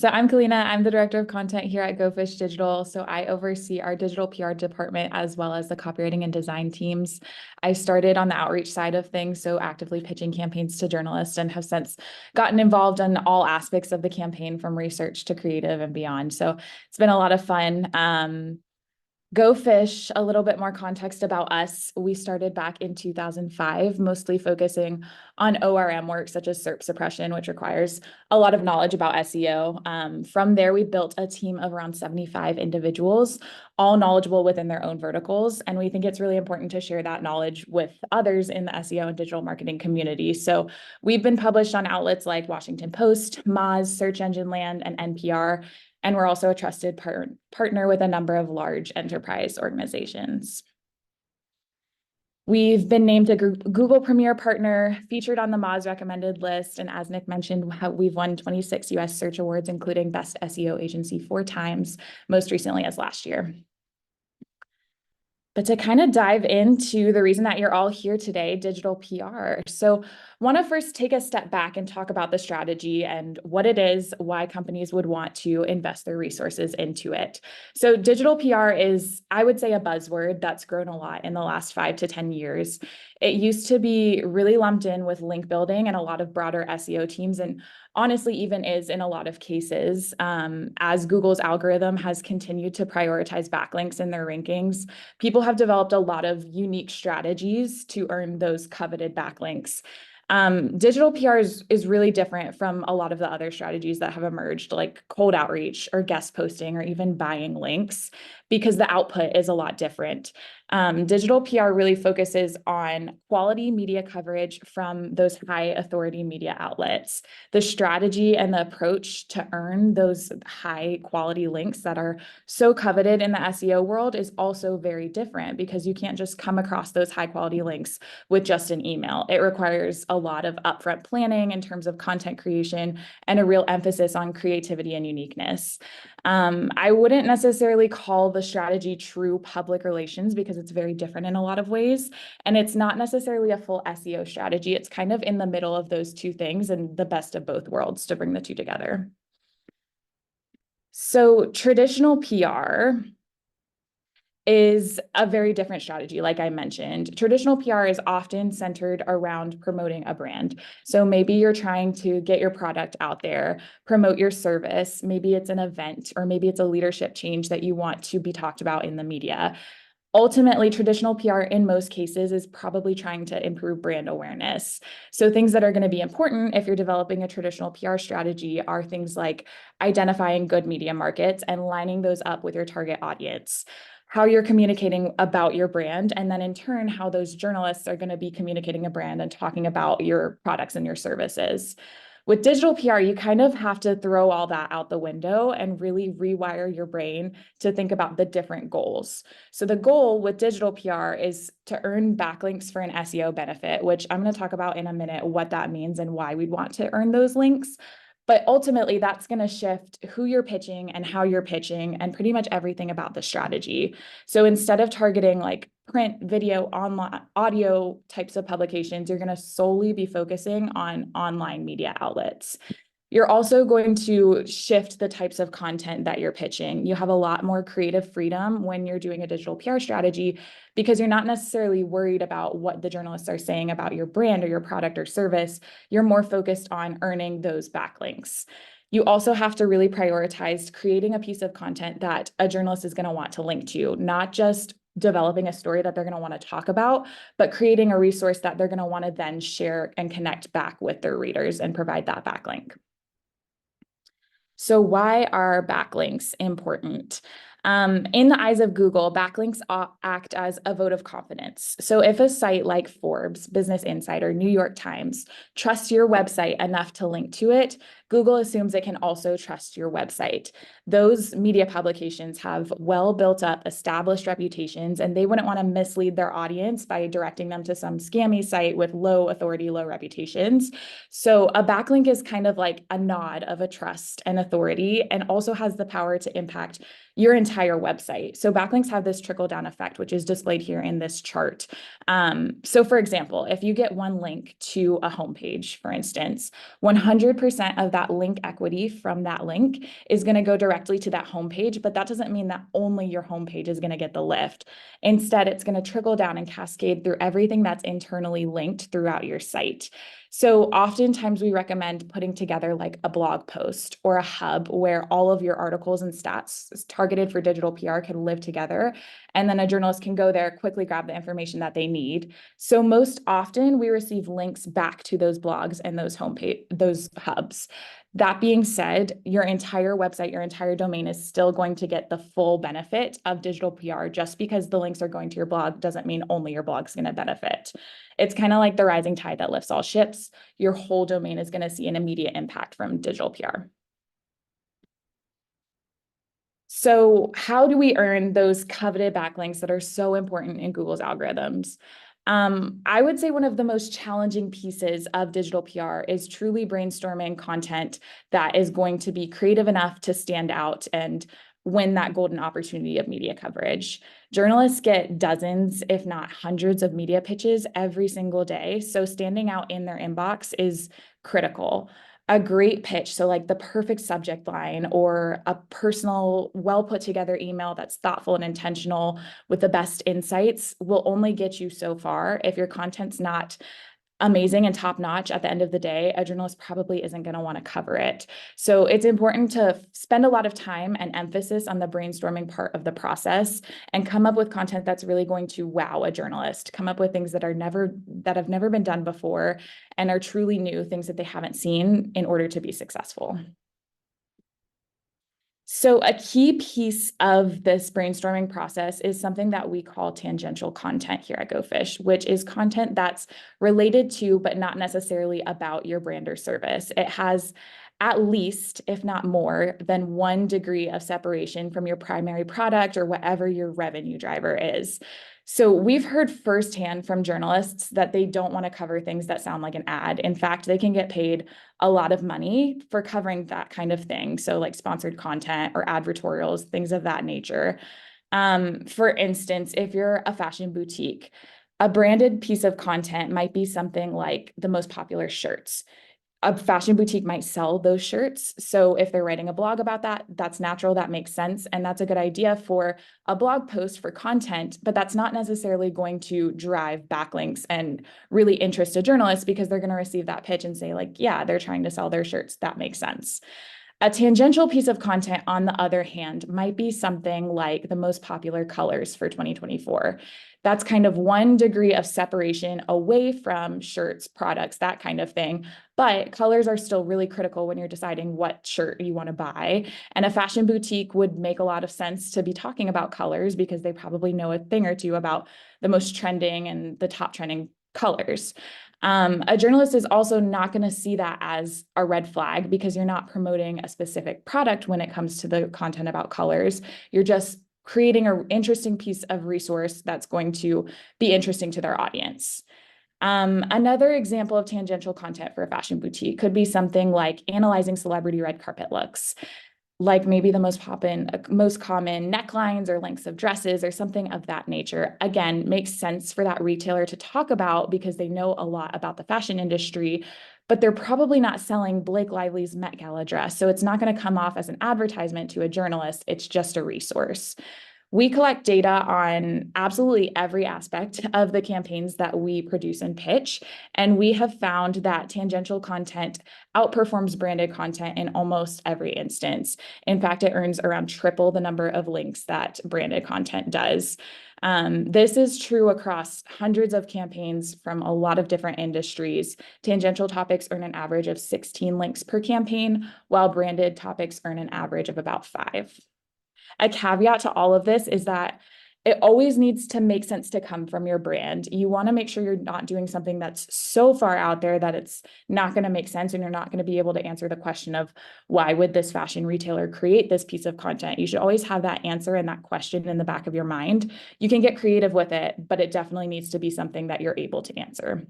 So I'm Kalina. I'm the director of content here at GoFish Digital. So I oversee our digital PR department as well as the copywriting and design teams. I started on the outreach side of things, so actively pitching campaigns to journalists, and have since gotten involved in all aspects of the campaign from research to creative and beyond. So it's been a lot of fun. Go Fish, a little bit more context about us. We started back in 2005, mostly focusing on ORM work such as SERP suppression, which requires a lot of knowledge about SEO. From there, we built a team of around 75 individuals, all knowledgeable within their own verticals. And we think it's really important to share that knowledge with others in the SEO and digital marketing community. So we've been published on outlets like Washington Post, Moz, Search Engine Land, and NPR. And we're also a trusted partner with a number of large enterprise organizations. We've been named a Google Premier Partner, featured on the Moz recommended list. And as Nick mentioned, we've won 26 US Search Awards, including Best SEO Agency 4 times, most recently as last year. But to kind of dive into the reason that you're all here today, digital PR. So want to first take a step back and talk about the strategy and what it is, why companies would want to invest their resources into it. So digital PR is, I would say, a buzzword that's grown a lot in the last 5 to 10 years. It used to be really lumped in with link building and a lot of broader SEO teams, and honestly even is in a lot of cases, as Google's algorithm has continued to prioritize backlinks in their rankings. People have developed a lot of unique strategies to earn those coveted backlinks. Digital PR is really different from a lot of the other strategies that have emerged, like cold outreach or guest posting or even buying links, because the output is a lot different. Digital PR really focuses on quality media coverage from those high authority media outlets. The strategy and the approach to earn those high quality links that are so coveted in the SEO world is also very different, because you can't just come across those high quality links with just an email. It requires a lot of upfront planning in terms of content creation and a real emphasis on creativity and uniqueness. I wouldn't necessarily call the strategy true public relations, because it's very different in a lot of ways. And it's not necessarily a full SEO strategy. It's kind of in the middle of those two things and the best of both worlds to bring the two together. So traditional PR is a very different strategy. Like I mentioned, traditional PR is often centered around promoting a brand. So maybe you're trying to get your product out there, promote your service. Maybe it's an event, or maybe it's a leadership change that you want to be talked about in the media. Ultimately, traditional PR in most cases is probably trying to improve brand awareness. So things that are going to be important if you're developing a traditional PR strategy are things like identifying good media markets and lining those up with your target audience, how you're communicating about your brand, and then in turn, how those journalists are going to be communicating a brand and talking about your products and your services. With digital PR, you kind of have to throw all that out the window and really rewire your brain to think about the different goals. So the goal with digital PR is to earn backlinks for an SEO benefit, which I'm going to talk about in a minute what that means and why we'd want to earn those links. But ultimately, that's going to shift who you're pitching and how you're pitching and pretty much everything about the strategy. So instead of targeting like print, video, online, audio types of publications, you're going to solely be focusing on online media outlets. You're also going to shift the types of content that you're pitching. You have a lot more creative freedom when you're doing a digital PR strategy, because you're not necessarily worried about what the journalists are saying about your brand or your product or service. You're more focused on earning those backlinks. You also have to really prioritize creating a piece of content that a journalist is going to want to link to, not just developing a story that they're going to want to talk about, but creating a resource that they're going to want to then share and connect back with their readers and provide that backlink. So why are backlinks important? In the eyes of Google, backlinks act as a vote of confidence. So if a site like Forbes, Business Insider, New York Times trusts your website enough to link to it, Google assumes it can also trust your website. Those media publications have well built up established reputations, and they wouldn't want to mislead their audience by directing them to some scammy site with low authority, low reputations. So a backlink is kind of like a nod of a trust and authority, and also has the power to impact your entire website. So backlinks have this trickle-down effect, which is displayed here in this chart. So for example, if you get one link to a homepage, for instance, 100% of that link equity from that link is going to go directly to that homepage, but that doesn't mean that only your homepage is going to get the lift. Instead, it's going to trickle down and cascade through everything that's internally linked throughout your site. So oftentimes we recommend putting together like a blog post or a hub where all of your articles and stats targeted for digital PR can live together. And then a journalist can go there, quickly grab the information that they need. So most often we receive links back to those blogs and those hubs. That being said, your entire website, your entire domain is still going to get the full benefit of digital PR. Just because the links are going to your blog doesn't mean only your blog's going to benefit. It's kind of like the rising tide that lifts all ships. Your whole domain is going to see an immediate impact from digital PR. So how do we earn those coveted backlinks that are so important in Google's algorithms? I would say one of the most challenging pieces of digital PR is truly brainstorming content that is going to be creative enough to stand out and win that golden opportunity of media coverage. Journalists get dozens, if not hundreds of media pitches every single day. So standing out in their inbox is critical. A great pitch, so like the perfect subject line or a personal, well put together email that's thoughtful and intentional with the best insights, will only get you so far. If your content's not amazing and top notch at the end of the day, a journalist probably isn't going to want to cover it. So it's important to spend a lot of time and emphasis on the brainstorming part of the process and come up with content that's really going to wow a journalist, come up with things that have never been done before and are truly new, things that they haven't seen in order to be successful. So a key piece of this brainstorming process is something that we call tangential content here at GoFish, which is content that's related to, but not necessarily about your brand or service. It has at least, if not more, than 1 degree of separation from your primary product or whatever your revenue driver is. So we've heard firsthand from journalists that they don't want to cover things that sound like an ad. In fact, they can get paid a lot of money for covering that kind of thing. So like sponsored content or advertorials, things of that nature. For instance, if you're a fashion boutique, a branded piece of content might be something like the most popular shirts. A fashion boutique might sell those shirts. So if they're writing a blog about that, that's natural, that makes sense. And that's a good idea for a blog post for content, but that's not necessarily going to drive backlinks and really interest a journalist because they're going to receive that pitch and say like, yeah, they're trying to sell their shirts. That makes sense. A tangential piece of content, on the other hand, might be something like the most popular colors for 2024. That's kind of 1 degree of separation away from shirts, products, that kind of thing. But colors are still really critical when you're deciding what shirt you want to buy. And a fashion boutique would make a lot of sense to be talking about colors because they probably know a thing or two about the most trending and the top trending colors. A journalist is also not going to see that as a red flag because you're not promoting a specific product when it comes to the content about colors. You're just creating an interesting piece of resource that's going to be interesting to their audience. Another example of tangential content for a fashion boutique could be something like analyzing celebrity red carpet looks, like maybe the most common necklines or lengths of dresses or something of that nature. Again, makes sense for that retailer to talk about because they know a lot about the fashion industry, but they're probably not selling Blake Lively's Met Gala dress. So it's not going to come off as an advertisement to a journalist. It's just a resource. We collect data on absolutely every aspect of the campaigns that we produce and pitch, and we have found that tangential content outperforms branded content in almost every instance. In fact, it earns around triple the number of links that branded content does. This is true across hundreds of campaigns from a lot of different industries. Tangential topics earn an average of 16 links per campaign, while branded topics earn an average of about 5. A caveat to all of this is that it always needs to make sense to come from your brand. You want to make sure you're not doing something that's so far out there that it's not going to make sense and you're not going to be able to answer the question of why would this fashion retailer create this piece of content? You should always have that answer and that question in the back of your mind. You can get creative with it, but it definitely needs to be something that you're able to answer.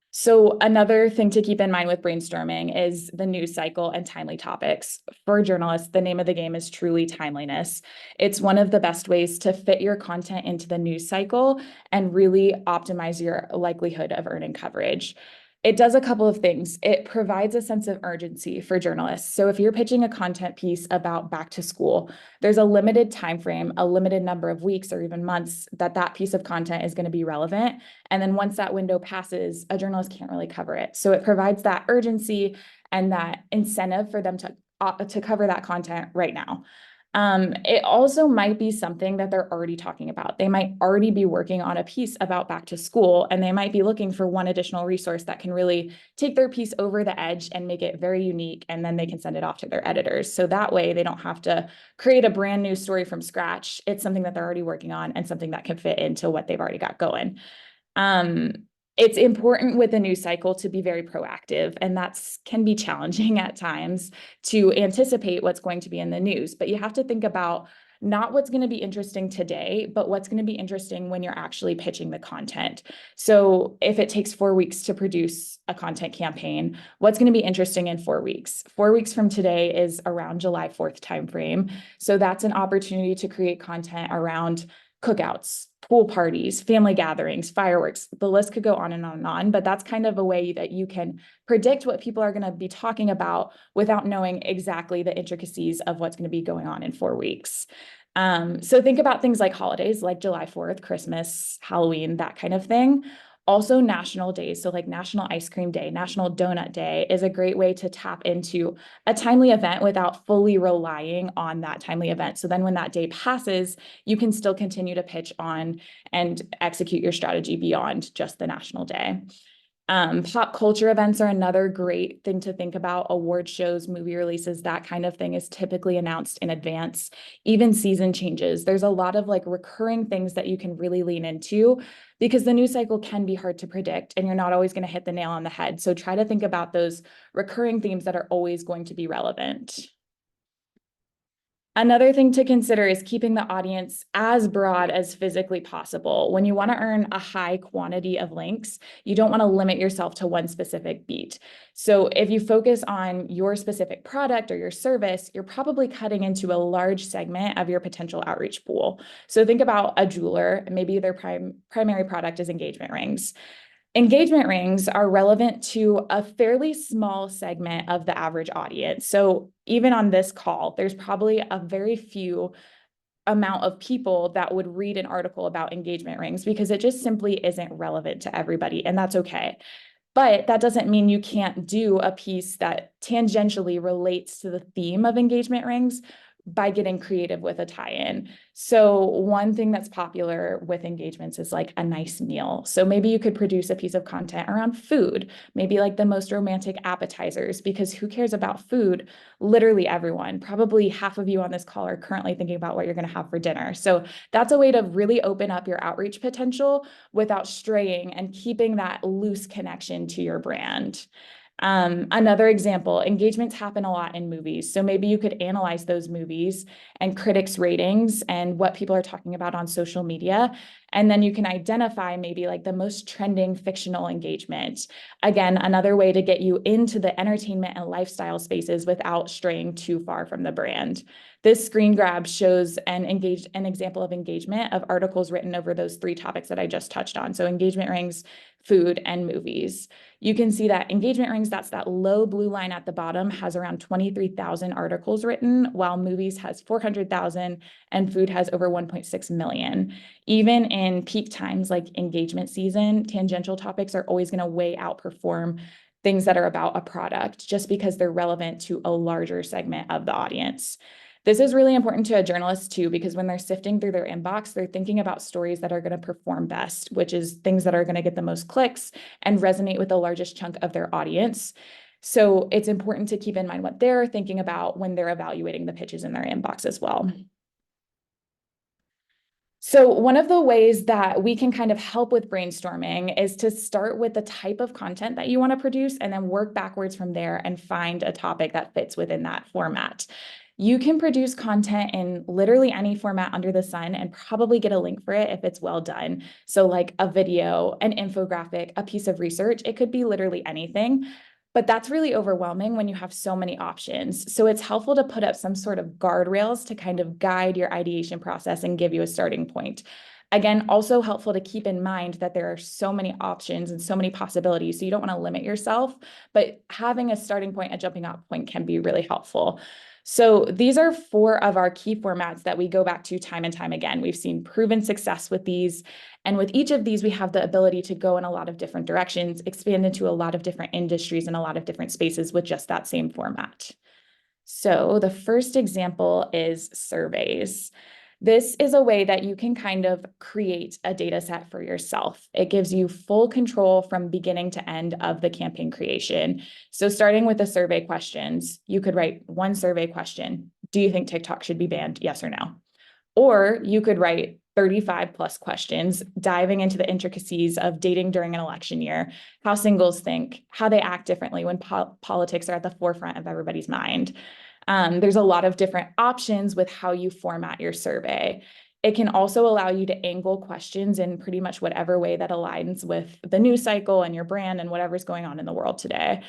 So another thing to keep in mind with brainstorming is the news cycle and timely topics. For journalists, the name of the game is truly timeliness. It's one of the best ways to fit your content into the news cycle and really optimize your likelihood of earning coverage. It does a couple of things. It provides a sense of urgency for journalists. So if you're pitching a content piece about back to school, there's a limited time frame, a limited number of weeks or even months that that piece of content is going to be relevant. And then once that window passes, a journalist can't really cover it. So it provides that urgency and that incentive for them to cover that content right now. It also might be something that they're already talking about. They might already be working on a piece about back to school, and they might be looking for one additional resource that can really take their piece over the edge and make it very unique, and then they can send it off to their editors. So that way they don't have to create a brand new story from scratch. It's something that they're already working on and something that can fit into what they've already got going. Um, it's important with the news cycle to be very proactive, and that's can be challenging at times to anticipate what's going to be in the news. But you have to think about not what's going to be interesting today, but what's going to be interesting when you're actually pitching the content. So if it takes 4 weeks to produce a content campaign, what's going to be interesting in 4 weeks? 4 weeks from today is around July 4th timeframe. So that's an opportunity to create content around cookouts, pool parties, family gatherings, fireworks. The list could go on and on and on, but that's kind of a way that you can predict what people are going to be talking about without knowing exactly the intricacies of what's going to be going on in 4 weeks. So think about things like holidays, like July 4th, Christmas, Halloween, that kind of thing. Also national days, so like National Ice Cream Day, National Donut Day is a great way to tap into a timely event without fully relying on that timely event. So then when that day passes, you can still continue to pitch on and execute your strategy beyond just the national day. Pop culture events are another great thing to think about. Award shows, movie releases, that kind of thing is typically announced in advance. Even season changes. There's a lot of like recurring things that you can really lean into because the news cycle can be hard to predict and you're not always going to hit the nail on the head. So try to think about those recurring themes that are always going to be relevant. Another thing to consider is keeping the audience as broad as physically possible. When you want to earn a high quantity of links, you don't want to limit yourself to one specific beat. So if you focus on your specific product or your service, you're probably cutting into a large segment of your potential outreach pool. So think about a jeweler, maybe their primary product is engagement rings. Engagement rings are relevant to a fairly small segment of the average audience. So even on this call, there's probably a very few amount of people that would read an article about engagement rings because it just simply isn't relevant to everybody, and that's okay. But that doesn't mean you can't do a piece that tangentially relates to the theme of engagement rings by getting creative with a tie-in. So one thing that's popular with engagements is like a nice meal. So maybe you could produce a piece of content around food, maybe like the most romantic appetizers, because who cares about food? Literally everyone. Probably half of you on this call are currently thinking about what you're going to have for dinner. So that's a way to really open up your outreach potential without straying and keeping that loose connection to your brand. Another example, engagements happen a lot in movies. So maybe you could analyze those movies and critics' ratings and what people are talking about on social media. And then you can identify maybe like the most trending fictional engagement. Again, another way to get you into the entertainment and lifestyle spaces without straying too far from the brand. This screen grab shows an example of engagement of articles written over those 3 topics that I just touched on. So engagement rings, food, and movies. You can see that engagement rings, that's that low blue line at the bottom, has around 23,000 articles written, while movies has 400,000 and food has over 1.6 million. Even in peak times like engagement season, tangential topics are always going to way outperform things that are about a product just because they're relevant to a larger segment of the audience. This is really important to a journalist too, because when they're sifting through their inbox, they're thinking about stories that are going to perform best, which is things that are going to get the most clicks and resonate with the largest chunk of their audience. So it's important to keep in mind what they're thinking about when they're evaluating the pitches in their inbox as well. So one of the ways that we can kind of help with brainstorming is to start with the type of content that you want to produce and then work backwards from there and find a topic that fits within that format. You can produce content in literally any format under the sun and probably get a link for it if it's well done. So like a video, an infographic, a piece of research, it could be literally anything. But that's really overwhelming when you have so many options. So it's helpful to put up some sort of guardrails to kind of guide your ideation process and give you a starting point. Again, also helpful to keep in mind that there are so many options and so many possibilities, so you don't want to limit yourself, but having a starting point, a jumping off point can be really helpful. So these are 4 of our key formats that we go back to time and time again. We've seen proven success with these, and with each of these, we have the ability to go in a lot of different directions, expand into a lot of different industries and a lot of different spaces with just that same format. So the first example is surveys. This is a way that you can kind of create a data set for yourself. It gives you full control from beginning to end of the campaign creation. So starting with the survey questions, you could write one survey question. Do you think TikTok should be banned? Yes or no? Or you could write 35 plus questions, diving into the intricacies of dating during an election year, how singles think, how they act differently when politics are at the forefront of everybody's mind. There's a lot of different options with how you format your survey. It can also allow you to angle questions in pretty much whatever way that aligns with the news cycle and your brand and whatever's going on in the world today.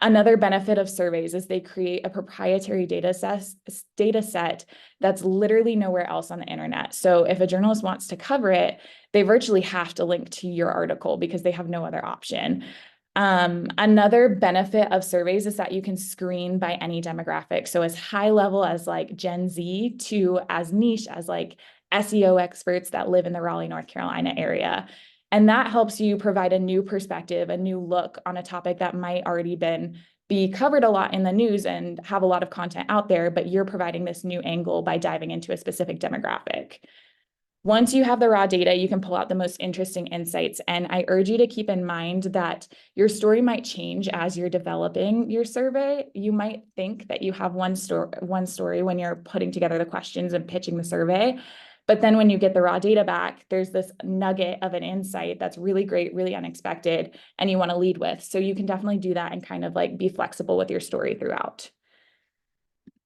Another benefit of surveys is they create a proprietary data set that's literally nowhere else on the internet. So if a journalist wants to cover it, they virtually have to link to your article because they have no other option. Another benefit of surveys is that you can screen by any demographic. So as high level as like Gen Z to as niche as like SEO experts that live in the Raleigh, North Carolina area. And that helps you provide a new perspective, a new look on a topic that might already be covered a lot in the news and have a lot of content out there, but you're providing this new angle by diving into a specific demographic. Once you have the raw data, you can pull out the most interesting insights. And I urge you to keep in mind that your story might change as you're developing your survey. You might think that you have one story when you're putting together the questions and pitching the survey. But then when you get the raw data back, there's this nugget of an insight that's really great, really unexpected, and you want to lead with. So you can definitely do that and kind of like be flexible with your story throughout.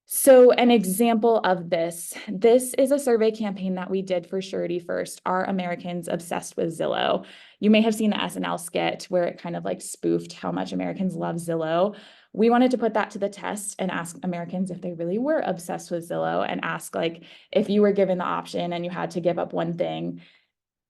So an example of this is a survey campaign that we did for Surety First, Are Americans Obsessed with Zillow? You may have seen the SNL skit where it kind of like spoofed how much Americans love Zillow. We wanted to put that to the test and ask Americans if they really were obsessed with Zillow, and ask like, if you were given the option and you had to give up one thing,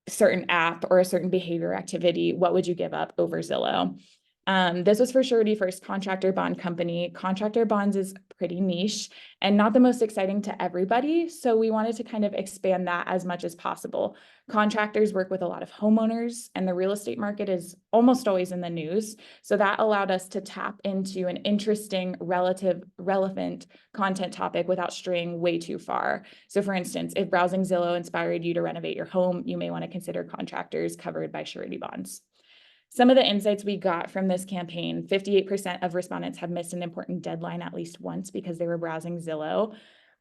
a certain app or a certain behavior activity, what would you give up over Zillow? This was for Surety First Contractor Bond Company. Contractor bonds is pretty niche and not the most exciting to everybody. So we wanted to kind of expand that as much as possible. Contractors work with a lot of homeowners, and the real estate market is almost always in the news. So that allowed us to tap into an interesting, relevant content topic without straying way too far. So for instance, if browsing Zillow inspired you to renovate your home, you may want to consider contractors covered by surety bonds. Some of the insights we got from this campaign: 58% of respondents have missed an important deadline at least once because they were browsing Zillow.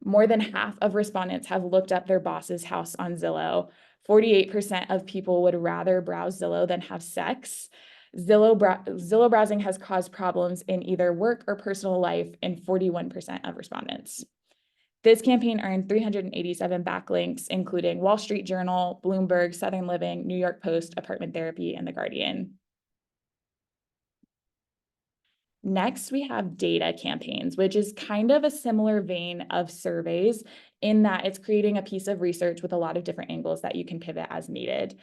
More than half of respondents have looked up their boss's house on Zillow. 48% of people would rather browse Zillow than have sex. Zillow browsing has caused problems in either work or personal life in 41% of respondents. This campaign earned 387 backlinks, including Wall Street Journal, Bloomberg, Southern Living, New York Post, Apartment Therapy, and The Guardian. Next, we have data campaigns, which is kind of a similar vein of surveys in that it's creating a piece of research with a lot of different angles that you can pivot as needed.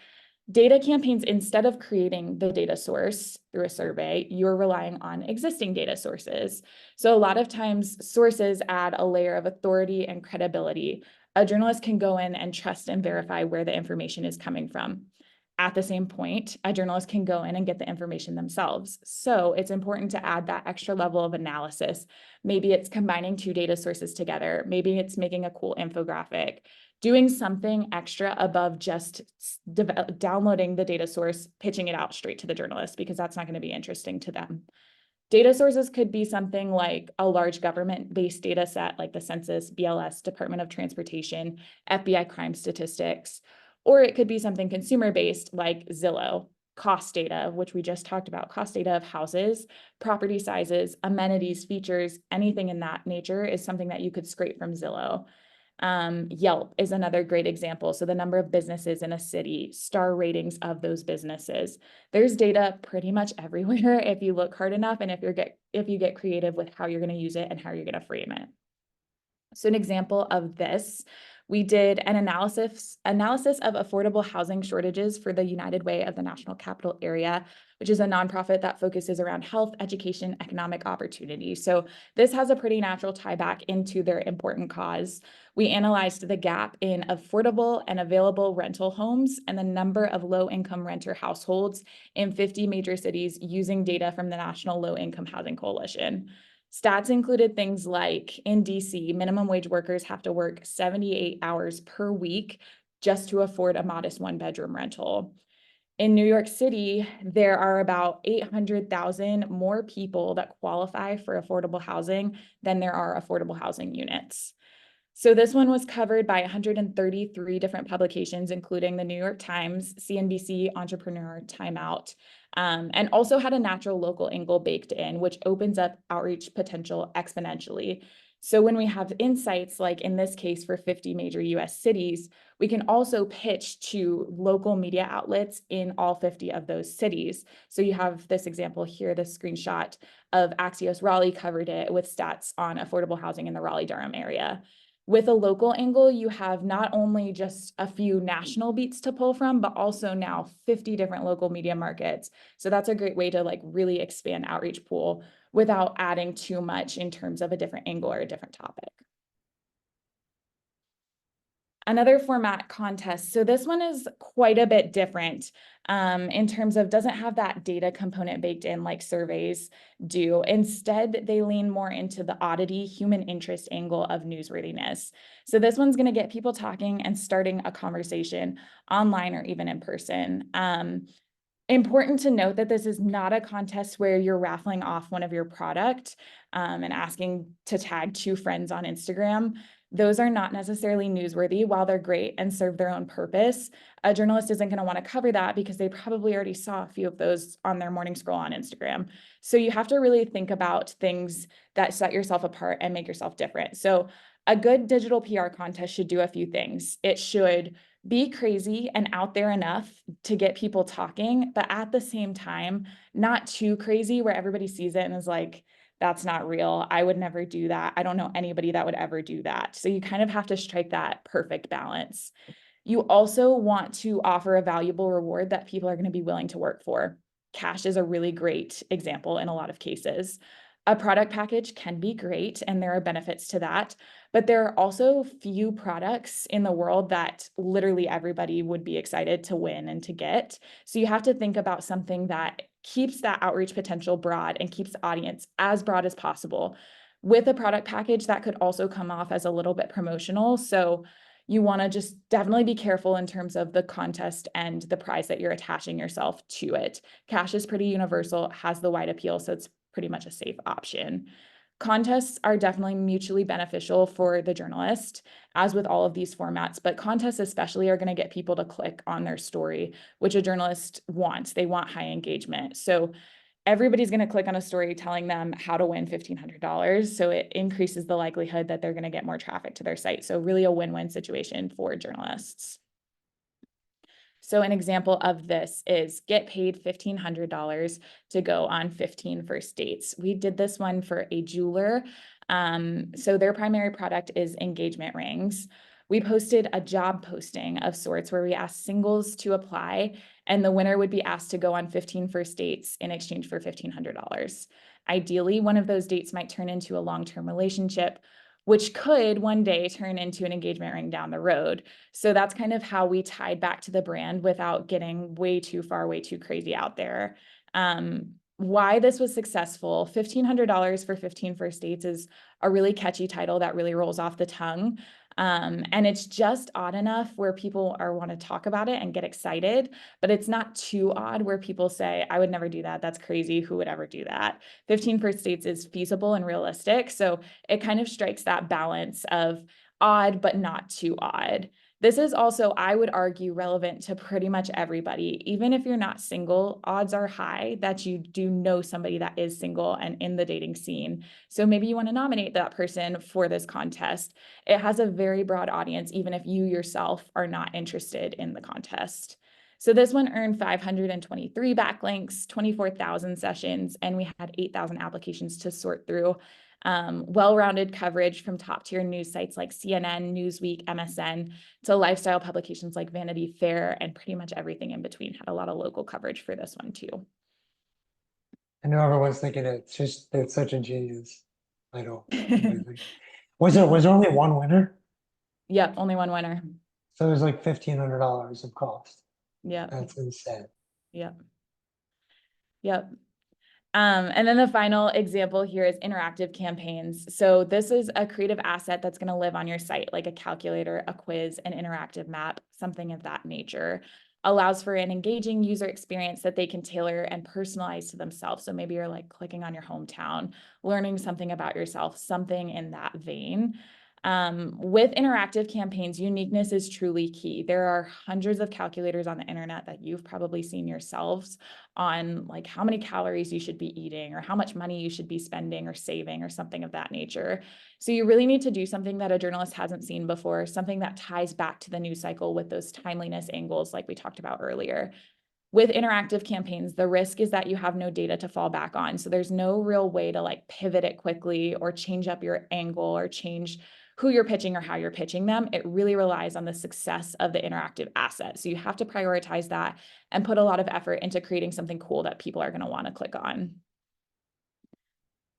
Data campaigns, instead of creating the data source through a survey, you're relying on existing data sources. So a lot of times sources add a layer of authority and credibility. A journalist can go in and trust and verify where the information is coming from. At the same point, a journalist can go in and get the information themselves. So it's important to add that extra level of analysis. Maybe it's combining 2 data sources together. Maybe it's making a cool infographic, doing something extra above just downloading the data source, pitching it out straight to the journalist, because that's not going to be interesting to them. Data sources could be something like a large government-based data set like the Census, BLS, Department of Transportation, FBI crime statistics, or it could be something consumer-based like Zillow, cost data, which we just talked about, cost data of houses, property sizes, amenities, features, anything in that nature is something that you could scrape from Zillow. Yelp is another great example. So the number of businesses in a city, star ratings of those businesses. There's data pretty much everywhere if you look hard enough and if you get creative with how you're going to use it and how you're going to frame it. So an example of this We did an analysis of affordable housing shortages for the United Way of the National Capital Area, which is a nonprofit that focuses around health, education, economic opportunity. So this has a pretty natural tie back into their important cause. We analyzed the gap in affordable and available rental homes and the number of low-income renter households in 50 major cities using data from the National Low Income Housing Coalition. Stats included things like in DC, minimum wage workers have to work 78 hours per week just to afford a modest one-bedroom rental. In New York City, there are about 800,000 more people that qualify for affordable housing than there are affordable housing units. So this one was covered by 133 different publications, including the New York Times, CNBC, Entrepreneur, Time Out, and also had a natural local angle baked in, which opens up outreach potential exponentially. So when we have insights, like in this case for 50 major US cities, we can also pitch to local media outlets in all 50 of those cities. So you have this example here, this screenshot of Axios Raleigh covered it with stats on affordable housing in the Raleigh-Durham area. With a local angle, you have not only just a few national beats to pull from, but also now 50 different local media markets. So that's a great way to like really expand outreach pool without adding too much in terms of a different angle or a different topic. Another format, contest. So this one is quite a bit different in terms of doesn't have that data component baked in like surveys do. Instead, they lean more into the oddity, human interest angle of newsworthiness. So this one's going to get people talking and starting a conversation online or even in person. Important to note that this is not a contest where you're raffling off one of your product and asking to tag 2 friends on Instagram. Those are not necessarily newsworthy. While they're great and serve their own purpose, a journalist isn't going to want to cover that because they probably already saw a few of those on their morning scroll on Instagram. So you have to really think about things that set yourself apart and make yourself different. So a good digital PR contest should do a few things. It should be crazy and out there enough to get people talking, but at the same time, not too crazy where everybody sees it and is like, that's not real. I would never do that. I don't know anybody that would ever do that. So you kind of have to strike that perfect balance. You also want to offer a valuable reward that people are going to be willing to work for. Cash is a really great example in a lot of cases. A product package can be great, and there are benefits to that, but there are also few products in the world that literally everybody would be excited to win and to get. So you have to think about something that keeps that outreach potential broad and keeps the audience as broad as possible. With a product package, that could also come off as a little bit promotional. So you want to just definitely be careful in terms of the contest and the prize that you're attaching yourself to it. Cash is pretty universal, has the wide appeal, so it's pretty much a safe option. Contests are definitely mutually beneficial for the journalist, as with all of these formats, but contests especially are going to get people to click on their story, which a journalist wants. They want high engagement. So everybody's going to click on a story telling them how to win $1,500. So it increases the likelihood that they're going to get more traffic to their site. So really a win-win situation for journalists. So an example of this is get paid $1,500 to go on 15 first dates. We did this one for a jeweler. So their primary product is engagement rings. We posted a job posting of sorts where we asked singles to apply, and the winner would be asked to go on 15 first dates in exchange for $1,500. Ideally, one of those dates might turn into a long-term relationship, which could one day turn into an engagement ring down the road. So that's kind of how we tied back to the brand without getting way too far, way too crazy out there. Why this was successful, $1,500 for 15 first dates is a really catchy title that really rolls off the tongue. And it's just odd enough where people want to talk about it and get excited, but it's not too odd where people say, I would never do that. That's crazy. Who would ever do that? 15 first dates is feasible and realistic. So it kind of strikes that balance of odd, but not too odd. This is also, I would argue, relevant to pretty much everybody. Even if you're not single, odds are high that you do know somebody that is single and in the dating scene. So maybe you want to nominate that person for this contest. It has a very broad audience, even if you yourself are not interested in the contest. So this one earned 523 backlinks, 24,000 sessions, and we had 8,000 applications to sort through. Well-rounded coverage from top-tier news sites like CNN, Newsweek, MSN, to lifestyle publications like Vanity Fair, and pretty much everything in between had a lot of local coverage for this one too. I know everyone's thinking it's such a genius title. Was there only one winner? Yep, only one winner. So it was like $1,500 of cost. Yep, That's insane. yep, yep. And then the final example here is interactive campaigns. So this is a creative asset that's going to live on your site, like a calculator, a quiz, an interactive map, something of that nature. Allows for an engaging user experience that they can tailor and personalize to themselves. So maybe you're like clicking on your hometown, learning something about yourself, something in that vein. With interactive campaigns, uniqueness is truly key. There are hundreds of calculators on the internet that you've probably seen yourselves on, like how many calories you should be eating or how much money you should be spending or saving or something of that nature. So you really need to do something that a journalist hasn't seen before, something that ties back to the news cycle with those timeliness angles like we talked about earlier. With interactive campaigns, the risk is that you have no data to fall back on. So there's no real way to like pivot it quickly or change up your angle or change who you're pitching or how you're pitching them. It really relies on the success of the interactive asset. So you have to prioritize that and put a lot of effort into creating something cool that people are going to want to click on.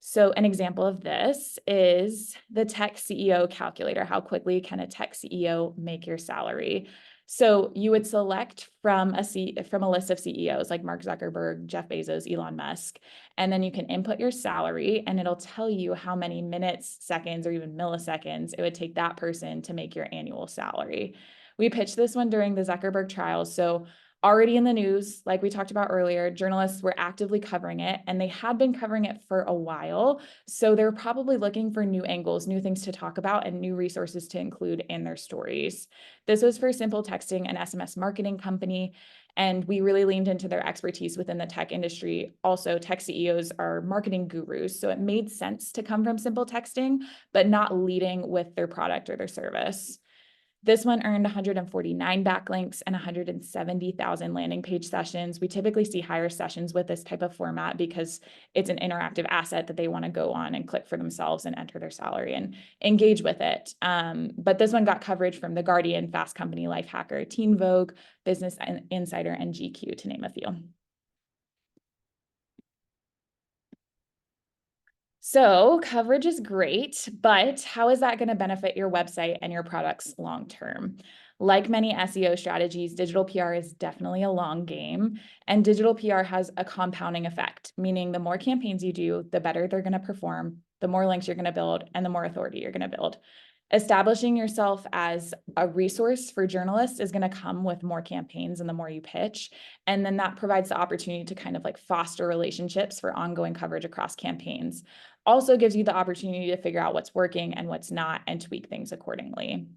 So an example of this is the tech CEO calculator. How quickly can a tech CEO make your salary? So you would select from a list of CEOs like Mark Zuckerberg, Jeff Bezos, Elon Musk, and then you can input your salary and it'll tell you how many minutes, seconds, or even milliseconds it would take that person to make your annual salary. We pitched this one during the Zuckerberg trials. So already in the news, like we talked about earlier, journalists were actively covering it and they had been covering it for a while. So they're probably looking for new angles, new things to talk about, and new resources to include in their stories. This was for Simple Texting, an SMS marketing company, and we really leaned into their expertise within the tech industry. Also, tech CEOs are marketing gurus, so it made sense to come from Simple Texting, but not leading with their product or their service. This one earned 149 backlinks and 170,000 landing page sessions. We typically see higher sessions with this type of format because it's an interactive asset that they want to go on and click for themselves and enter their salary and engage with it. But this one got coverage from The Guardian, Fast Company, Lifehacker, Teen Vogue, Business Insider, and GQ, to name a few. So coverage is great, but how is that going to benefit your website and your products long term? Like many SEO strategies, digital PR is definitely a long game, and digital PR has a compounding effect, meaning the more campaigns you do, the better they're going to perform, the more links you're going to build, and the more authority you're going to build. Establishing yourself as a resource for journalists is going to come with more campaigns and the more you pitch. And then that provides the opportunity to kind of like foster relationships for ongoing coverage across campaigns. Also gives you the opportunity to figure out what's working and what's not and tweak things accordingly.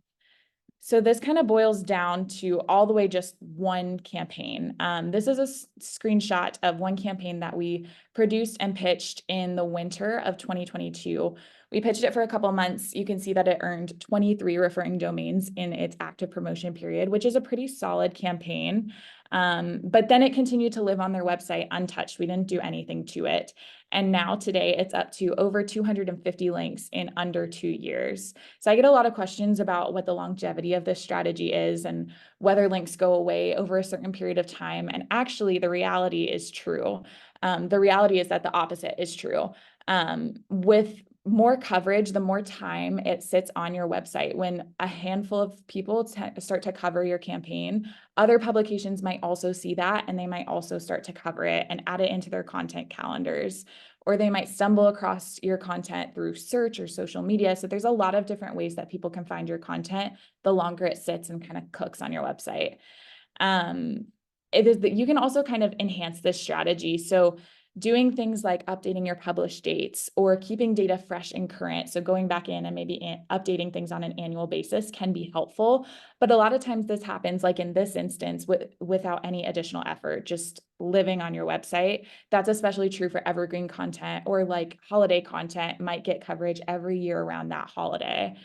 So this kind of boils down to all the way just one campaign. This is a screenshot of one campaign that we produced and pitched in the winter of 2022. We pitched it for a couple of months. You can see that it earned 23 referring domains in its active promotion period, which is a pretty solid campaign. But then it continued to live on their website untouched. We didn't do anything to it. And now today it's up to over 250 links in under 2 years. So I get a lot of questions about what the longevity of this strategy is and whether links go away over a certain period of time. And actually the reality is true. The reality is that the opposite is true. With more coverage, the more time it sits on your website. When a handful of people start to cover your campaign, other publications might also see that and they might also start to cover it and add it into their content calendars. Or they might stumble across your content through search or social media. So there's a lot of different ways that people can find your content the longer it sits and kind of cooks on your website. It is that you can also kind of enhance this strategy. So doing things like updating your published dates or keeping data fresh and current. So going back in and maybe updating things on an annual basis can be helpful. But a lot of times this happens, like in this instance, without any additional effort, just living on your website. That's especially true for evergreen content, or like holiday content might get coverage every year around that holiday.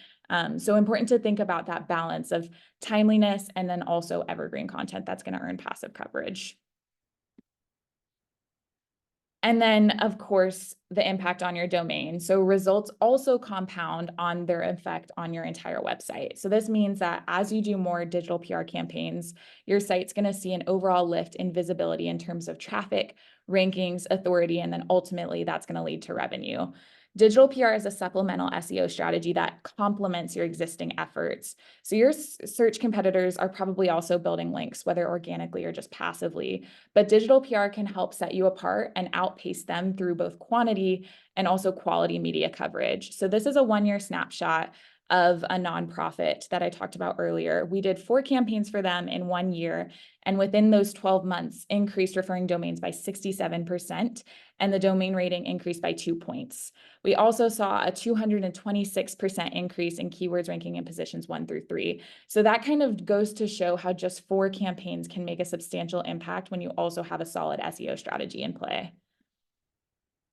So important to think about that balance of timeliness and then also evergreen content that's going to earn passive coverage. And then, of course, the impact on your domain. So results also compound on their effect on your entire website. So this means that as you do more digital PR campaigns, your site's going to see an overall lift in visibility in terms of traffic, rankings, authority, and then ultimately that's going to lead to revenue. Digital PR is a supplemental SEO strategy that complements your existing efforts. So your search competitors are probably also building links, whether organically or just passively. But digital PR can help set you apart and outpace them through both quantity and also quality media coverage. So this is a 1-year snapshot of a nonprofit that I talked about earlier. We did 4 campaigns for them in 1 year, and within those 12 months, increased referring domains by 67%, and the domain rating increased by 2 points. We also saw a 226% increase in keywords ranking in positions 1 through 3. So that kind of goes to show how just 4 campaigns can make a substantial impact when you also have a solid SEO strategy in play.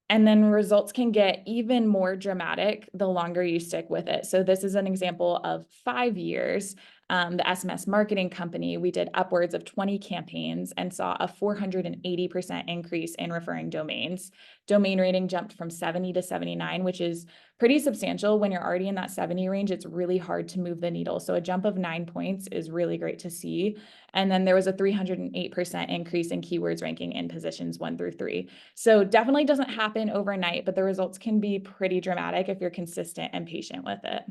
And then results can get even more dramatic the longer you stick with it. So this is an example of 5 years. The SMS marketing company, we did upwards of 20 campaigns and saw a 480% increase in referring domains. Domain rating jumped from 70 to 79, which is pretty substantial. When you're already in that 70 range, it's really hard to move the needle. So a jump of 9 points is really great to see. And then there was a 308% increase in keywords ranking in positions 1 through 3. So definitely doesn't happen overnight, but the results can be pretty dramatic if you're consistent and patient with it.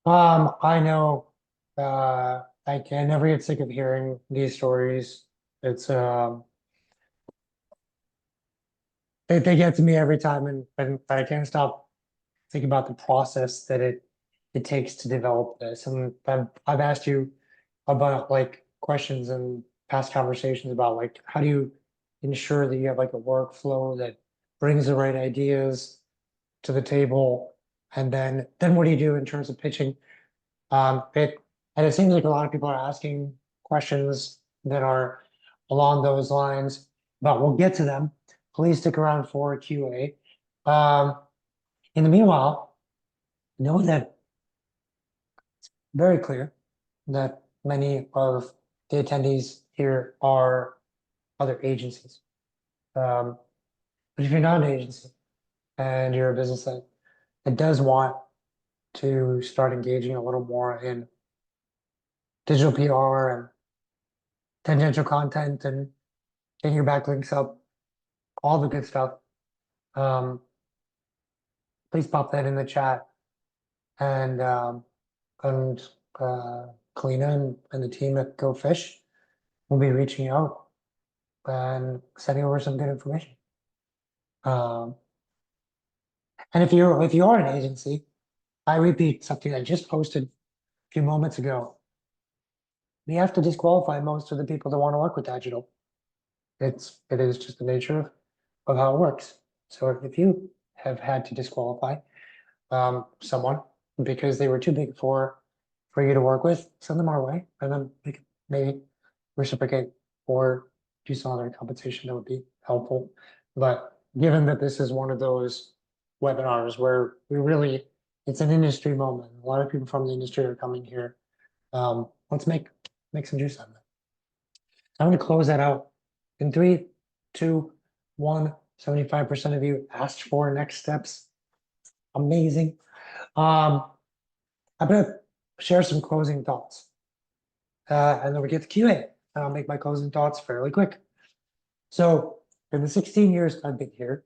I know, I never get sick of hearing these stories. It's, they get to me every time, and I can't stop thinking about the process that it takes to develop this. And I've asked you about like questions and past conversations about like how do you ensure that you have like a workflow that brings the right ideas to the table, and then what do you do in terms of pitching? And it seems like a lot of people are asking questions that are along those lines, but we'll get to them. Please stick around for QA. In the meanwhile, know that it's very clear that many of the attendees here are other agencies. But if you're not an agency and you're a business that does want to start engaging a little more in digital PR and tangential content and getting your backlinks up, all the good stuff, please pop that in the chat, and and Kalina and the team at Go Fish will be reaching out and sending over some good information. And if you are an agency, I repeat something I just posted a few moments ago. We have to disqualify most of the people that want to work with Agital. It is just the nature of how it works. So if you have had to disqualify someone because they were too big for you to work with, send them our way, and then we can maybe reciprocate or do some other compensation that would be helpful. But given that this is one of those webinars where it's an industry moment, a lot of people from the industry are coming here. Let's make some juice out of it. I'm going to close that out in 3, 2, 1. 75% of you asked for next steps. Amazing. I'm going to share some closing thoughts. And then we get to QA, and I'll make my closing thoughts fairly quick. So in the 16 years I've been here,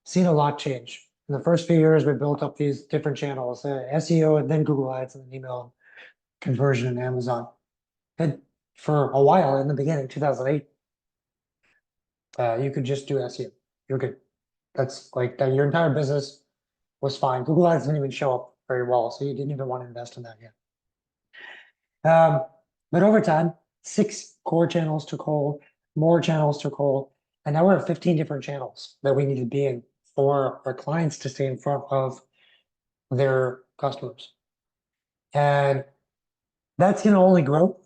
seen a lot change. In the first few years, we built up these different channels, SEO, and then Google Ads, and then email conversion in Amazon. And for a while in the beginning, 2008, you could just do SEO. You're good. That's like that. Your entire business was fine. Google Ads didn't even show up very well, so you didn't even want to invest in that yet. But over time, 6 core channels took hold, more channels took hold, and now we're at 15 different channels that we need to be in for our clients to stay in front of their customers. And that's going to only grow.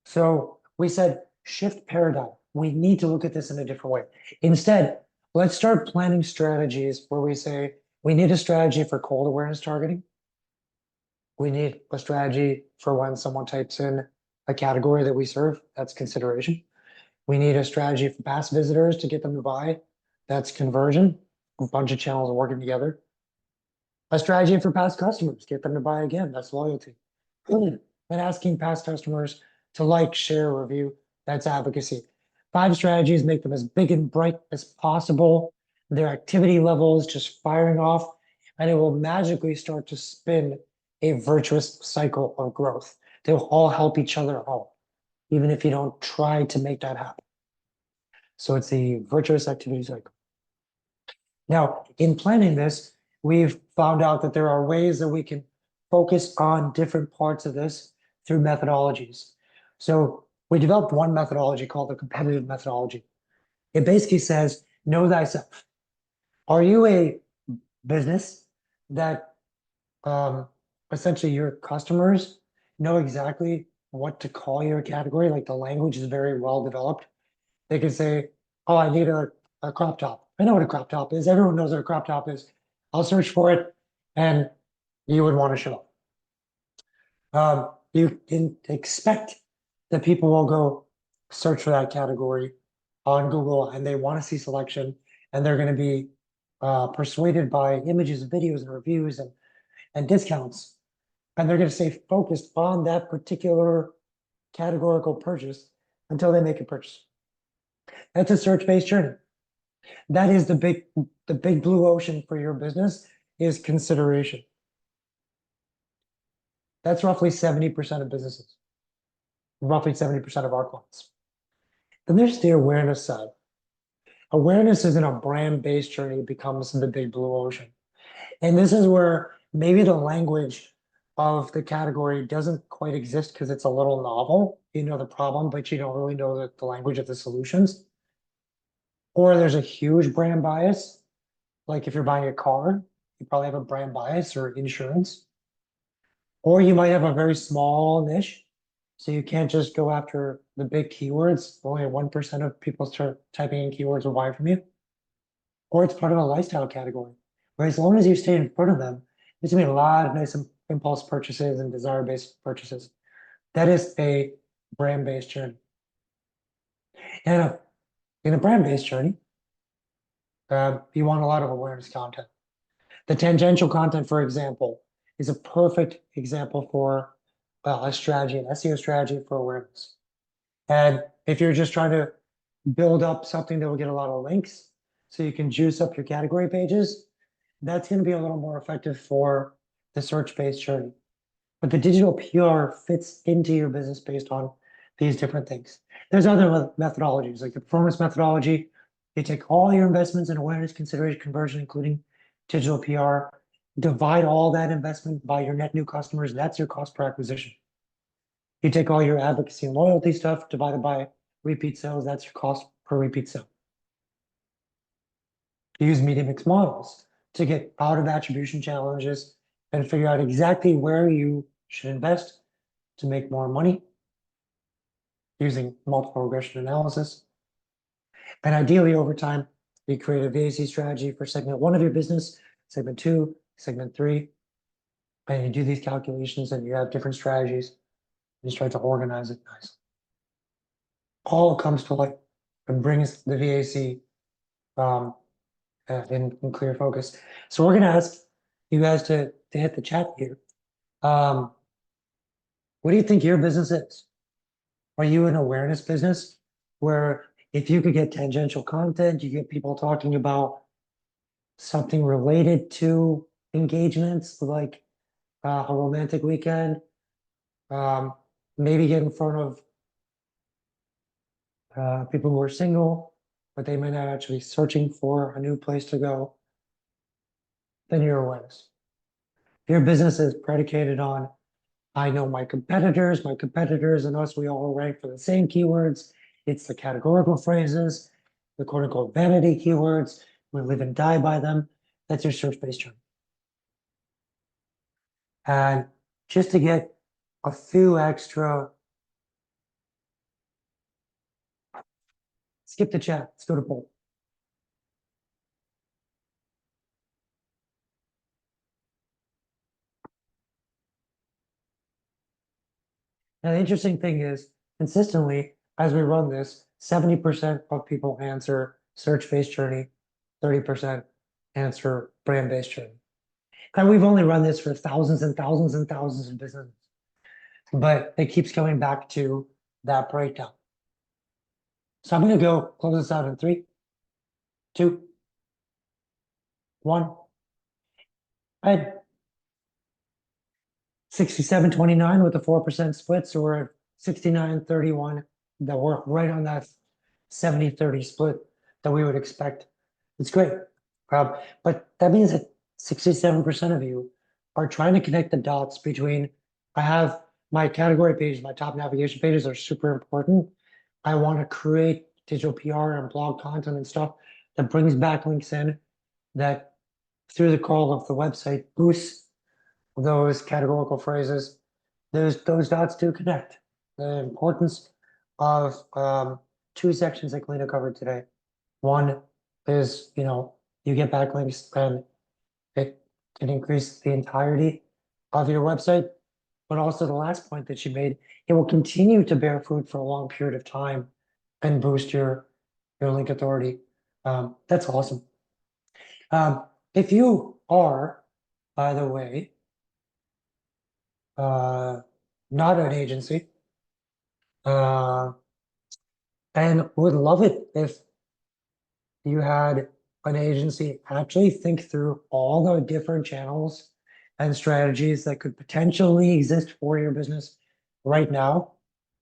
So we said, shift paradigm. We need to look at this in a different way. Instead, let's start planning strategies where we say, we need a strategy for cold awareness targeting. We need a strategy for when someone types in a category that we serve. That's consideration. We need a strategy for past visitors to get them to buy. That's conversion. A bunch of channels working together. A strategy for past customers, get them to buy again. That's loyalty. And asking past customers to like, share, review. That's advocacy. 5 strategies make them as big and bright as possible. Their activity levels just firing off, and it will magically start to spin a virtuous cycle of growth. They'll all help each other out, even if you don't try to make that happen. So it's the virtuous activity cycle. Now, in planning this, we've found out that there are ways that we can focus on different parts of this through methodologies. So we developed one methodology called the competitive methodology. It basically says, know thyself. Are you a business that essentially your customers know exactly what to call your category? Like the language is very well developed. They can say, oh, I need a crop top. I know what a crop top is. Everyone knows what a crop top is. I'll search for it, and you would want to show up. You can expect that people will go search for that category on Google, and they want to see selection, and they're going to be persuaded by images, videos, and reviews and discounts. And they're going to stay focused on that particular categorical purchase until they make a purchase. That's a search-based journey. That is the big blue ocean for your business is consideration. That's roughly 70% of businesses, roughly 70% of our clients. Then there's the awareness side. Awareness isn't a brand-based journey, it becomes the big blue ocean. And this is where maybe the language of the category doesn't quite exist because it's a little novel. You know the problem, but you don't really know the language of the solutions. Or there's a huge brand bias. Like if you're buying a car, you probably have a brand bias or insurance. Or you might have a very small niche. So you can't just go after the big keywords. Only 1% of people start typing in keywords will buy from you. Or it's part of a lifestyle category, where as long as you stay in front of them, there's gonna be a lot of nice impulse purchases and desire-based purchases. That is a brand-based journey. And in a brand-based journey, you want a lot of awareness content. The tangential content, for example, is a perfect example for a strategy, an SEO strategy for awareness. And if you're just trying to build up something that will get a lot of links so you can juice up your category pages, that's going to be a little more effective for the search-based journey. But the digital PR fits into your business based on these different things. There's other methodologies, like the performance methodology. You take all your investments in awareness, consideration, conversion, including digital PR, divide all that investment by your net new customers. That's your cost per acquisition. You take all your advocacy and loyalty stuff divided by repeat sales. That's your cost per repeat sale. You use media mix models to get out of attribution challenges and figure out exactly where you should invest to make more money using multiple regression analysis. And ideally, over time, you create a VAC strategy for segment 1 of your business, segment 2, segment 3, and you do these calculations and you have different strategies and you start to organize it nicely. All comes to light and brings the VAC in clear focus. So we're going to ask you guys to hit the chat here. What do you think your business is? Are you an awareness business where if you could get tangential content, you get people talking about something related to engagements like a romantic weekend, maybe get in front of people who are single, but they might not actually searching for a new place to go, then your awareness. Your business is predicated on, I know my competitors and us, we all rank for the same keywords. It's the categorical phrases, the quote unquote vanity keywords. We live and die by them. That's your search-based journey. And just to get a few extra, skip the chat, let's go to poll. And the interesting thing is, consistently, as we run this, 70% of people answer search-based journey, 30% answer brand-based journey. And we've only run this for thousands and thousands and thousands of businesses. But it keeps coming back to that breakdown. So I'm going to go close this out in 3, 2, 1. I had 67-29 with the 4% split, so we're at 69-31. That we're right on that 70-30 split that we would expect. It's great. But that means that 67% of you are trying to connect the dots between, I have my category pages, my top navigation pages are super important. I want to create digital PR and blog content and stuff that brings backlinks in, that through the call of the website boosts those categorical phrases. Those dots do connect. The importance of 2 sections that Kalina covered today. One is, you get backlinks and it can increase the entirety of your website. But also the last point that she made, it will continue to bear fruit for a long period of time and boost your link authority. That's awesome. If you are, by the way, not an agency, and would love it if you had an agency actually think through all the different channels and strategies that could potentially exist for your business right now,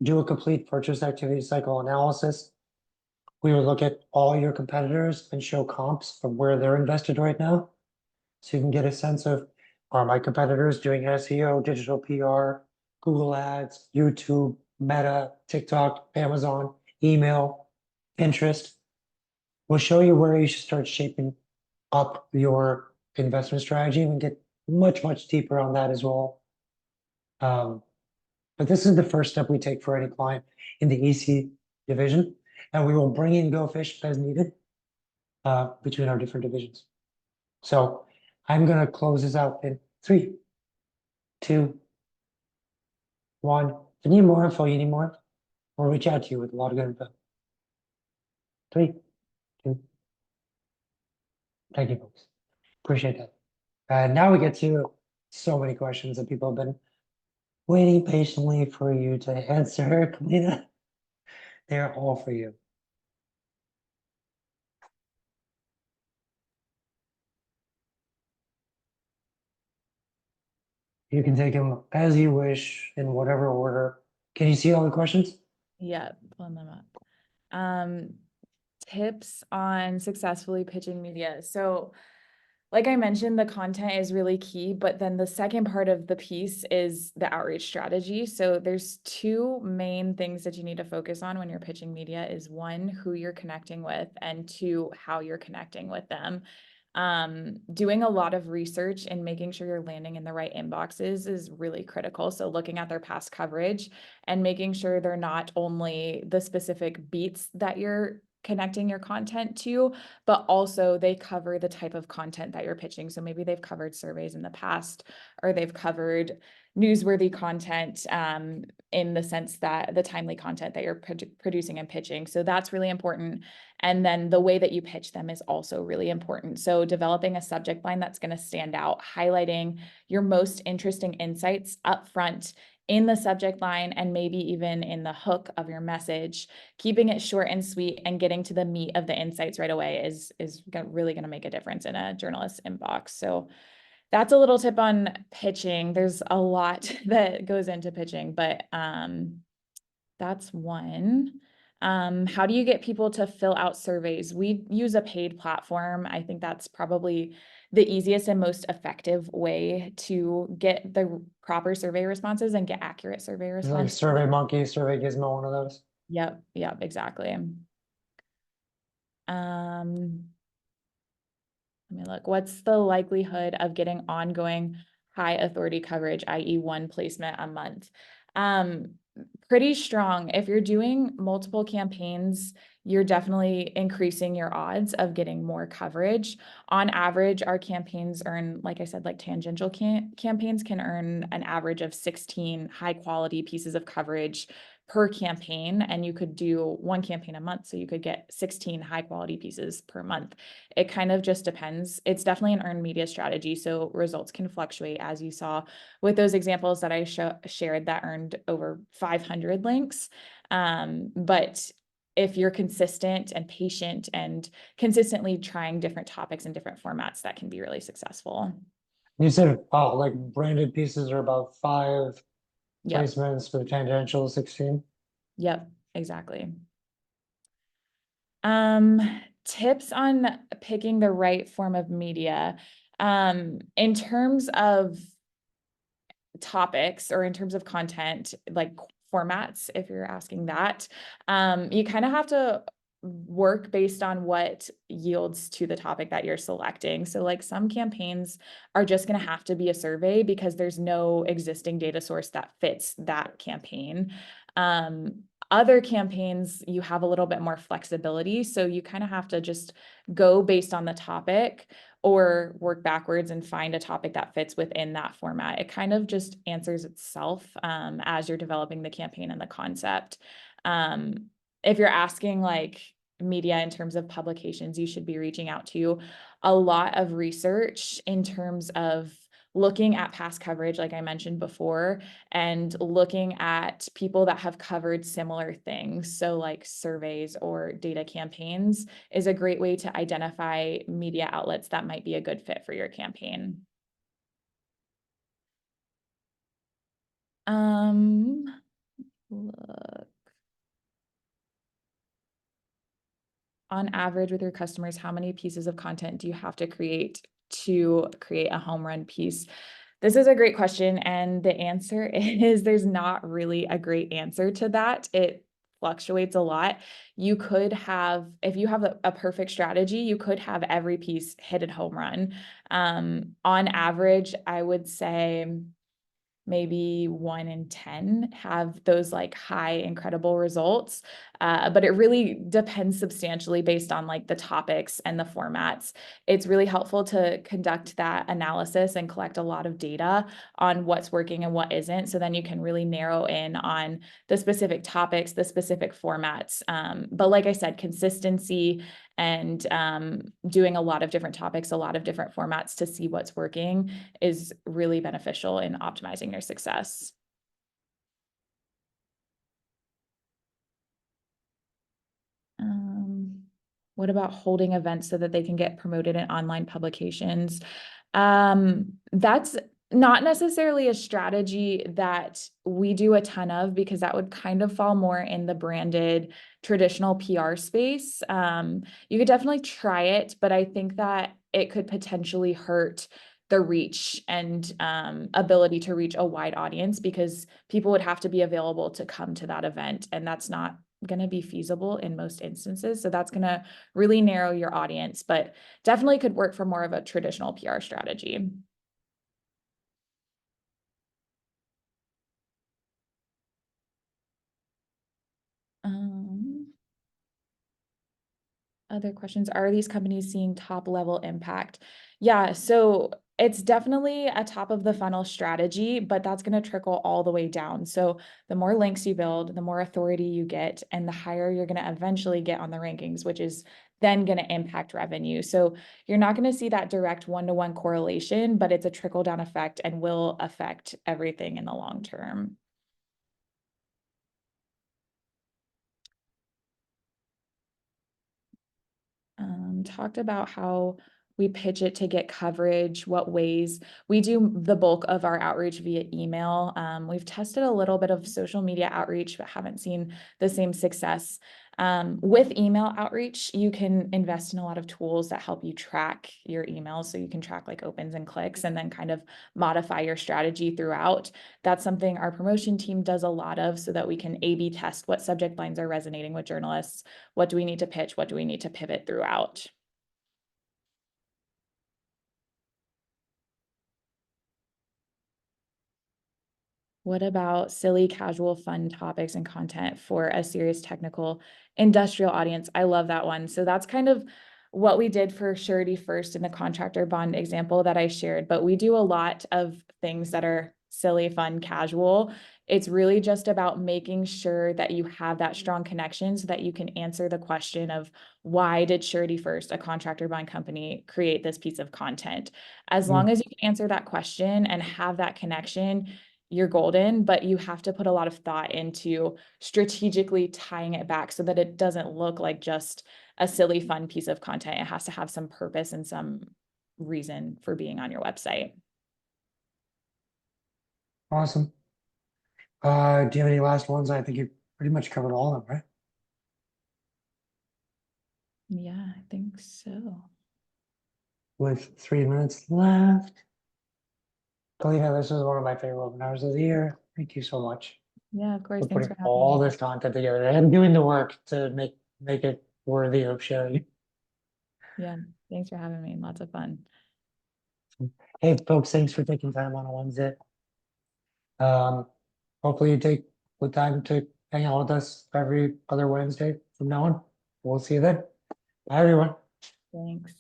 do a complete purchase activity cycle analysis. We would look at all your competitors and show comps of where they're invested right now. So you can get a sense of, are my competitors doing SEO, digital PR, Google Ads, YouTube, Meta, TikTok, Amazon, email, Pinterest? We'll show you where you should start shaping up your investment strategy and get much, much deeper on that as well. But this is the first step we take for any client in the EC division, and we will bring in GoFish as needed between our different divisions. So I'm going to close this out in 3, 2, 1. If you need more info, you need more, we'll reach out to you with a lot of good info. 3, 2. Thank you, folks. Appreciate that. Now we get to so many questions that people have been waiting patiently for you to answer, Kalina. They're all for you. You can take them as you wish in whatever order. Can you see all the questions? Yeah, pulling them up. Tips on successfully pitching media. So like I mentioned, the content is really key, but then the second part of the piece is the outreach strategy. So there's 2 main things that you need to focus on when you're pitching media is 1, who you're connecting with, and 2, how you're connecting with them. Doing a lot of research and making sure you're landing in the right inboxes is really critical. So looking at their past coverage and making sure they're not only the specific beats that you're connecting your content to, but also they cover the type of content that you're pitching. So maybe they've covered surveys in the past, or they've covered newsworthy content in the sense that the timely content that you're producing and pitching. So that's really important. And then the way that you pitch them is also really important. So developing a subject line that's going to stand out, highlighting your most interesting insights up front in the subject line and maybe even in the hook of your message, keeping it short and sweet and getting to the meat of the insights right away is really going to make a difference in a journalist's inbox. So that's a little tip on pitching. There's a lot that goes into pitching, but that's one. How do you get people to fill out surveys? We use a paid platform. I think that's probably the easiest and most effective way to get the proper survey responses and get accurate survey Like responses. Survey Monkey, Survey Gizmo, one of those. Yep, exactly. Let me look. What's the likelihood of getting ongoing high authority coverage, i.e. 1 placement a month? Pretty strong. If you're doing multiple campaigns, you're definitely increasing your odds of getting more coverage. On average, our campaigns earn, like I said, like tangential campaigns can earn an average of 16 high quality pieces of coverage per campaign, and you could do one campaign a month, so you could get 16 high quality pieces per month. It kind of just depends. It's definitely an earned media strategy, so results can fluctuate, as you saw with those examples that I shared that earned over 500 links. But if you're consistent and patient and consistently trying different topics and different formats, that can be really successful. You said, oh, like branded pieces are about 5 Yep. placements for tangential 16. Yep, exactly. Tips on picking the right form of media. In terms of topics or in terms of content, like formats, if you're asking that, you kind of have to work based on what yields to the topic that you're selecting. So like some campaigns are just going to have to be a survey because there's no existing data source that fits that campaign. Other campaigns, you have a little bit more flexibility. So you kind of have to just go based on the topic or work backwards and find a topic that fits within that format. It kind of just answers itself as you're developing the campaign and the concept. If you're asking like media in terms of publications, you should be reaching out to a lot of research in terms of looking at past coverage, like I mentioned before, and looking at people that have covered similar things. So like surveys or data campaigns is a great way to identify media outlets that might be a good fit for your campaign. Look. On average with your customers, how many pieces of content do you have to create a home run piece? This is a great question, and the answer is there's not really a great answer to that. It fluctuates a lot. You could have, if you have a perfect strategy, you could have every piece hit a home run. On average, I would say maybe 1 in 10 have those like high incredible results. But it really depends substantially based on like the topics and the formats. It's really helpful to conduct that analysis and collect a lot of data on what's working and what isn't. So then you can really narrow in on the specific topics, the specific formats. But like I said, consistency and doing a lot of different topics, a lot of different formats to see what's working is really beneficial in optimizing your success. What about holding events so that they can get promoted in online publications? That's not necessarily a strategy that we do a ton of because that would kind of fall more in the branded traditional PR space. You could definitely try it, but I think that it could potentially hurt the reach and ability to reach a wide audience because people would have to be available to come to that event, and that's not going to be feasible in most instances. So that's going to really narrow your audience, but definitely could work for more of a traditional PR strategy. Other questions, are these companies seeing top level impact? Yeah, so it's definitely a top of the funnel strategy, but that's going to trickle all the way down. So the more links you build, the more authority you get, and the higher you're going to eventually get on the rankings, which is then going to impact revenue. So you're not going to see that direct one-to-one correlation, but it's a trickle down effect and will affect everything in the long term. Talked about how we pitch it to get coverage, what ways. We do the bulk of our outreach via email. We've tested a little bit of social media outreach, but haven't seen the same success. With email outreach, you can invest in a lot of tools that help you track your emails. So you can track like opens and clicks and then kind of modify your strategy throughout. That's something our promotion team does a lot of so that we can A/B test what subject lines are resonating with journalists. What do we need to pitch? What do we need to pivot throughout? What about silly, casual, fun topics and content for a serious, technical, industrial audience? I love that one. So that's kind of what we did for Surety First in the contractor bond example that I shared, but we do a lot of things that are silly, fun, casual. It's really just about making sure that you have that strong connection so that you can answer the question of why did Surety First, a contractor bond company, create this piece of content? As long as you can answer that question and have that connection, you're golden, but you have to put a lot of thought into strategically tying it back so that it doesn't look like just a silly, fun piece of content. It has to have some purpose and some reason for being on your website. Awesome. Do you have any last ones? I think you pretty much covered all of them, right? Yeah, I think so. With 3 minutes left. Kalina, this was one of my favorite webinars of the year. Thank you so much Yeah, of course. for Thanks putting for having all me. this content together and doing the work to make it worthy of sharing. Yeah, thanks for having me. Lots of fun. Hey, folks, thanks for taking time on a Wednesday. Hopefully you take the time to hang out with us every other Wednesday from now on. We'll see you then. Bye, everyone. Thanks.